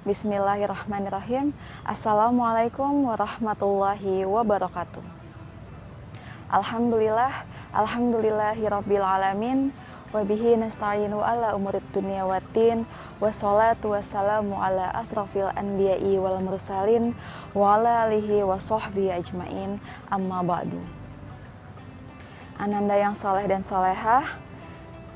Bismillahirrahmanirrahim. Assalamualaikum warahmatullahi wabarakatuh. Alhamdulillahirabbil alamin. Wabihi nasta'inu ala umurid dunya waddin. Wassalatu wassalamu ala asrafil anbiya'i wal mursalin wa ala alihi wa sahbihi ajmain. Amma ba'du. Ananda yang soleh dan solehah,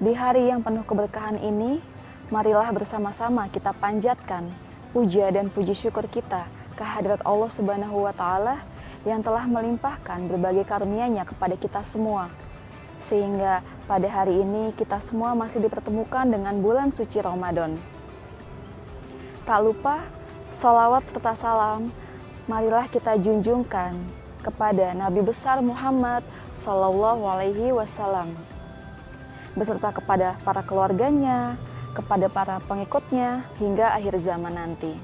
di hari yang penuh keberkahan ini, marilah bersama-sama kita panjatkan puja dan puji syukur kita kehadirat Allah Subhanahu wa Ta'ala yang telah melimpahkan berbagai karunia-Nya kepada kita semua, sehingga pada hari ini kita semua masih dipertemukan dengan bulan suci Ramadan. Tak lupa sholawat serta salam marilah kita junjungkan kepada Nabi besar Muhammad Sallallahu Alaihi Wasallam, beserta kepada para keluarganya, kepada para pengikutnya hingga akhir zaman nanti.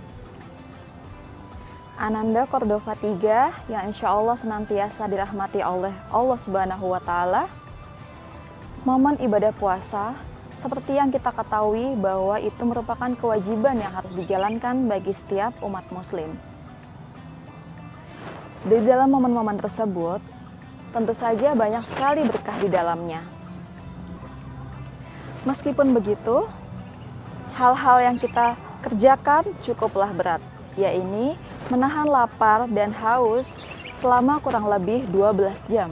Ananda Cordova 3 yang insya Allah senantiasa dirahmati oleh Allah Subhanahu wa Ta'ala. Momen ibadah puasa seperti yang kita ketahui bahwa itu merupakan kewajiban yang harus dijalankan bagi setiap umat muslim. Di dalam momen-momen tersebut tentu saja banyak sekali berkah di dalamnya. Meskipun begitu, hal-hal yang kita kerjakan cukuplah berat, yaitu menahan lapar dan haus selama kurang lebih 12 jam.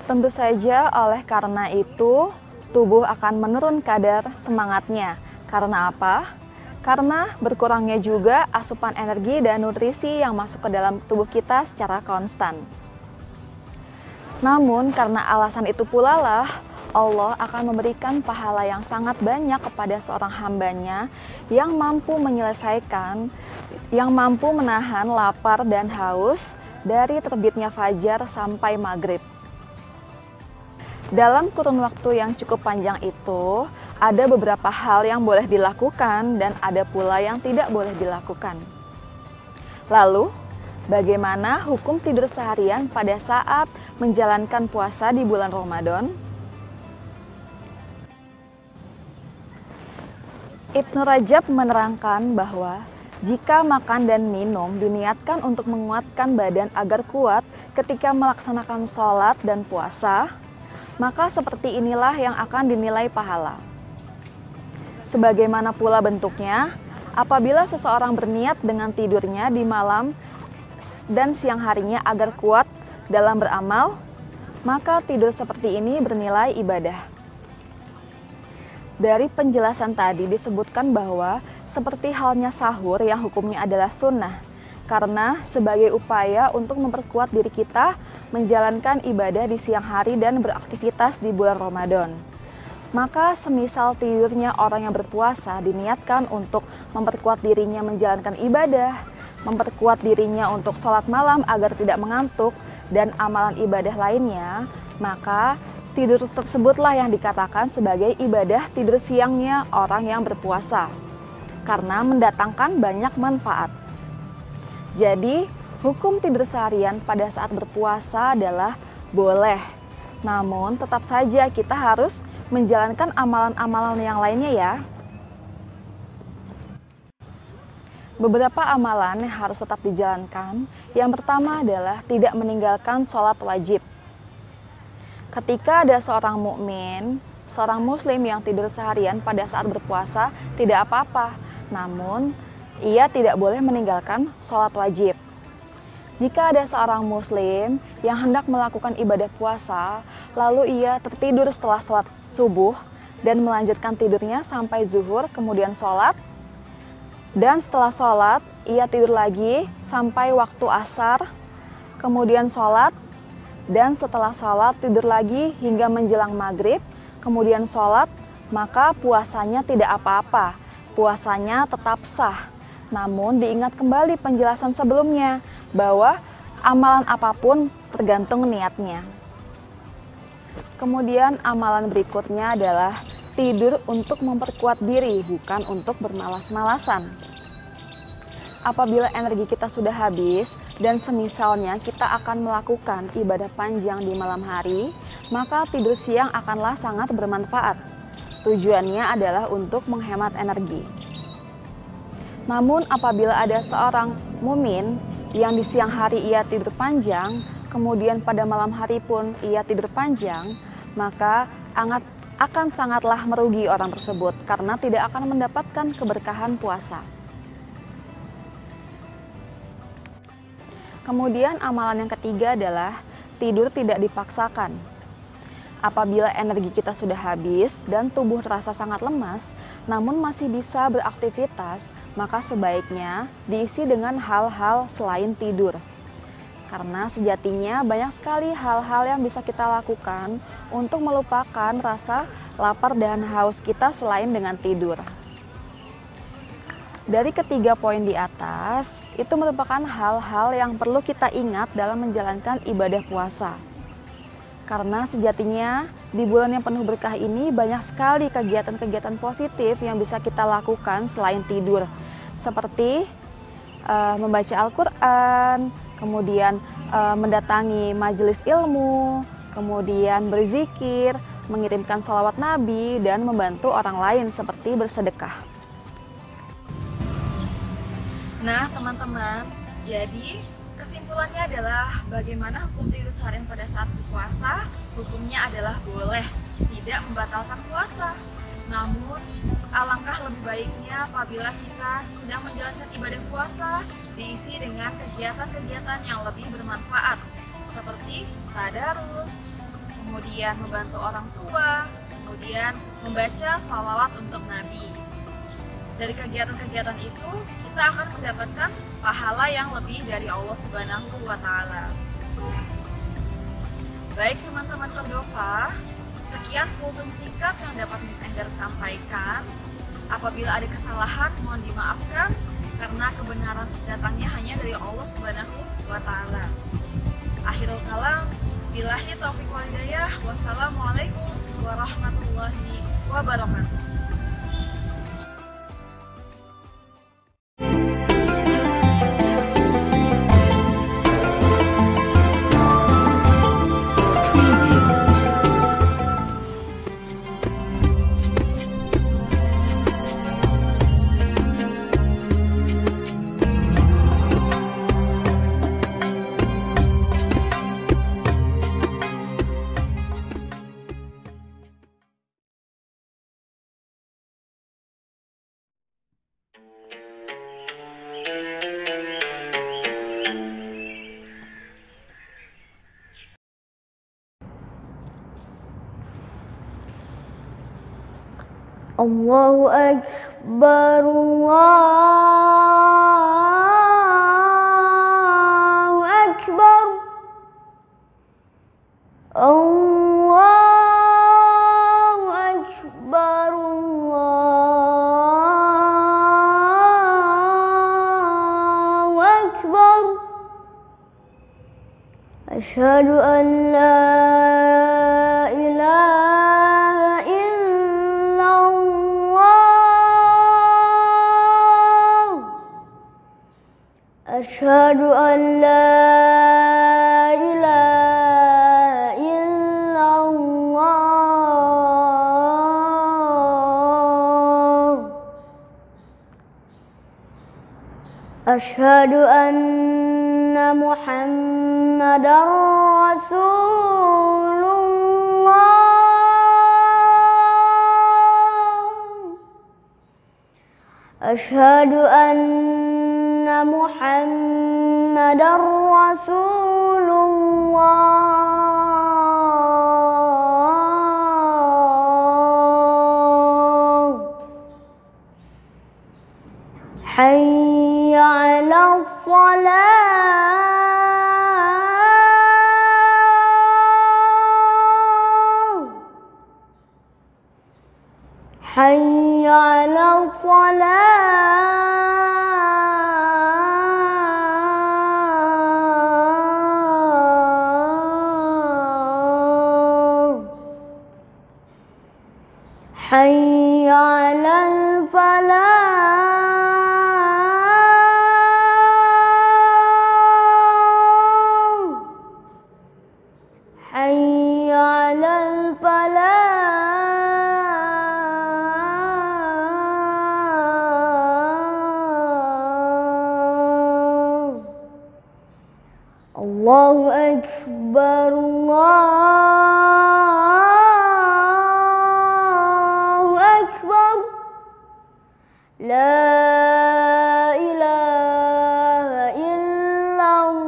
Tentu saja oleh karena itu, tubuh akan menurun kadar semangatnya. Karena apa? Karena berkurangnya juga asupan energi dan nutrisi yang masuk ke dalam tubuh kita secara konstan. Namun karena alasan itu pula lah, Allah akan memberikan pahala yang sangat banyak kepada seorang hambanya yang mampu menyelesaikan, yang mampu menahan lapar dan haus dari terbitnya fajar sampai maghrib. Dalam kurun waktu yang cukup panjang itu, ada beberapa hal yang boleh dilakukan dan ada pula yang tidak boleh dilakukan. Lalu, bagaimana hukum tidur seharian pada saat menjalankan puasa di bulan Ramadan? Ibnu Rajab menerangkan bahwa jika makan dan minum diniatkan untuk menguatkan badan agar kuat ketika melaksanakan sholat dan puasa, maka seperti inilah yang akan dinilai pahala. Sebagaimana pula bentuknya, apabila seseorang berniat dengan tidurnya di malam dan siang harinya agar kuat dalam beramal, maka tidur seperti ini bernilai ibadah. Dari penjelasan tadi disebutkan bahwa seperti halnya sahur yang hukumnya adalah sunnah, karena sebagai upaya untuk memperkuat diri kita menjalankan ibadah di siang hari dan beraktivitas di bulan Ramadan. Maka semisal tidurnya orang yang berpuasa diniatkan untuk memperkuat dirinya menjalankan ibadah, memperkuat dirinya untuk sholat malam agar tidak mengantuk, dan amalan ibadah lainnya, maka tidur tersebutlah yang dikatakan sebagai ibadah tidur siangnya orang yang berpuasa, karena mendatangkan banyak manfaat. Jadi, hukum tidur seharian pada saat berpuasa adalah boleh, namun tetap saja kita harus menjalankan amalan-amalan yang lainnya ya. Beberapa amalan yang harus tetap dijalankan. Yang pertama adalah tidak meninggalkan sholat wajib. Ketika ada seorang mukmin, seorang muslim yang tidur seharian pada saat berpuasa tidak apa-apa, namun ia tidak boleh meninggalkan sholat wajib. Jika ada seorang muslim yang hendak melakukan ibadah puasa, lalu ia tertidur setelah sholat subuh dan melanjutkan tidurnya sampai zuhur, kemudian sholat, dan setelah sholat ia tidur lagi sampai waktu asar, kemudian sholat, dan setelah sholat tidur lagi hingga menjelang maghrib, kemudian sholat, maka puasanya tidak apa-apa, puasanya tetap sah. Namun diingat kembali penjelasan sebelumnya, bahwa amalan apapun tergantung niatnya. Kemudian amalan berikutnya adalah tidur untuk memperkuat diri, bukan untuk bermalas-malasan. Apabila energi kita sudah habis dan semisalnya kita akan melakukan ibadah panjang di malam hari, maka tidur siang akanlah sangat bermanfaat. Tujuannya adalah untuk menghemat energi. Namun apabila ada seorang mukmin yang di siang hari ia tidur panjang, kemudian pada malam hari pun ia tidur panjang, maka akan sangatlah merugi orang tersebut karena tidak akan mendapatkan keberkahan puasa. Kemudian amalan yang ketiga adalah tidur tidak dipaksakan. Apabila energi kita sudah habis dan tubuh terasa sangat lemas, namun masih bisa beraktivitas, maka sebaiknya diisi dengan hal-hal selain tidur. Karena sejatinya banyak sekali hal-hal yang bisa kita lakukan untuk melupakan rasa lapar dan haus kita selain dengan tidur. Dari ketiga poin di atas, itu merupakan hal-hal yang perlu kita ingat dalam menjalankan ibadah puasa. Karena sejatinya di bulan yang penuh berkah ini banyak sekali kegiatan-kegiatan positif yang bisa kita lakukan selain tidur. Seperti membaca Al-Quran, kemudian mendatangi majelis ilmu, kemudian berzikir, mengirimkan sholawat Nabi, dan membantu orang lain seperti bersedekah. Nah teman-teman, jadi kesimpulannya adalah bagaimana hukum tidur seharian pada saat berpuasa? Hukumnya adalah boleh, tidak membatalkan puasa. Namun alangkah lebih baiknya apabila kita sedang menjalankan ibadah puasa diisi dengan kegiatan-kegiatan yang lebih bermanfaat seperti tadarus, kemudian membantu orang tua, kemudian membaca sholawat untuk Nabi. Dari kegiatan-kegiatan itu kita akan mendapatkan pahala yang lebih dari Allah Subhanahu wa Ta'ala. Baik teman-teman Kordoba, sekian kultum singkat yang dapat Miss Enggar sampaikan. Apabila ada kesalahan mohon dimaafkan karena kebenaran datangnya hanya dari Allah Subhanahu wa Ta'ala. Akhirul kalam, billahi taufiq wal hidayah. Wassalamualaikum warahmatullahi wabarakatuh. Allahu Akbar, Allahu Akbar, Allahu Akbar, Allahu Akbar. Asyhadu an la ilaha illallah. Asyhadu an la ilaha illallah. Asyhadu anna Muhammadar Rasulullah. Asyhadu anna Muhammadar Rasulullah. Hayya 'alas shalah. Hayya 'alas shalah. Hayya 'alal falah. Hayya 'alal falah. Allahu Akbar, Allahu Akbar. La ilaha illallah.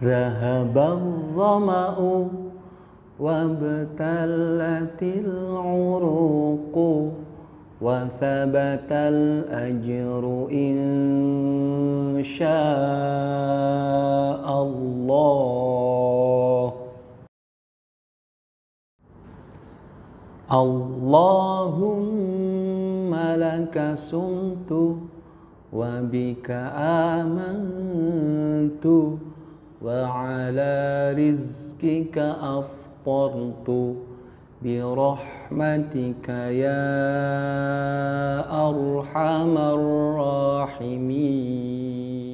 Zahabal dhama'u wabtalatil uruqu wa thabatal ajru insya'allah. Allahumma laka sumtu wa bika amantu wa ala rizkika aftartu bi rahmatika ya arhamar rahimin.